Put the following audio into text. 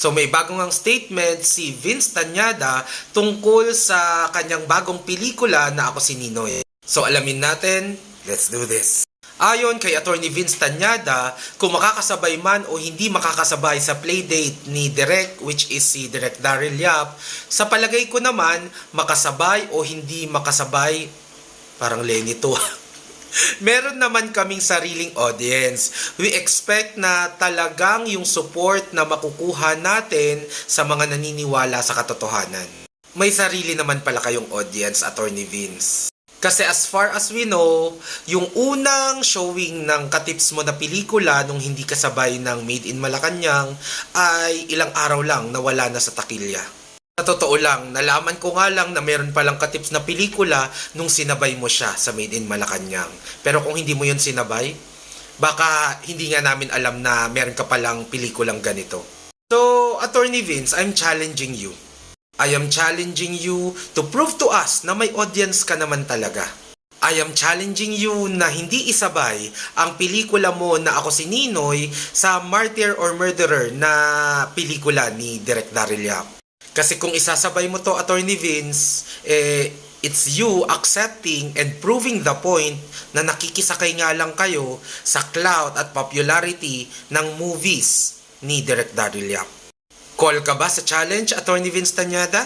So may bagong ang statement si Vince Tañada tungkol sa kanyang bagong pelikula na Ako si Ninoy. So alamin natin, let's do this. Ayon kay Attorney Vince Tañada, kung makakasabay man o hindi makakasabay sa playdate ni Direk, which is si Direk Daryl Yap, sa palagay ko naman, makasabay o hindi makasabay, parang Lenny to. Meron naman kaming sariling audience. We expect na talagang yung support na makukuha natin sa mga naniniwala sa katotohanan. May sarili naman pala kayong audience, Attorney Vince. Kasi as far as we know, yung unang showing ng katips mo na pelikula nung hindi kasabay ng Made in Malacanang ay ilang araw lang nawala na sa takilya. Sa totoo lang, nalaman ko nga lang na meron palang katips na pelikula nung sinabay mo siya sa Made in Malacanang. Pero kung hindi mo yun sinabay, baka hindi nga namin alam na meron ka palang pelikulang ganito. So, Attorney Vince, I'm challenging you. I am challenging you to prove to us na may audience ka naman talaga. I am challenging you na hindi isabay ang pelikula mo na Ako si Ninoy sa Martyr or Murderer na pelikula ni Direk Daryl Yap. Kasi kung isasabay mo to, Attorney Vince, it's you accepting and proving the point na nakikisakay nga lang kayo sa clout at popularity ng movies ni Direk Daryl Yap. Call ka ba sa challenge, Attorney Vince Tañada?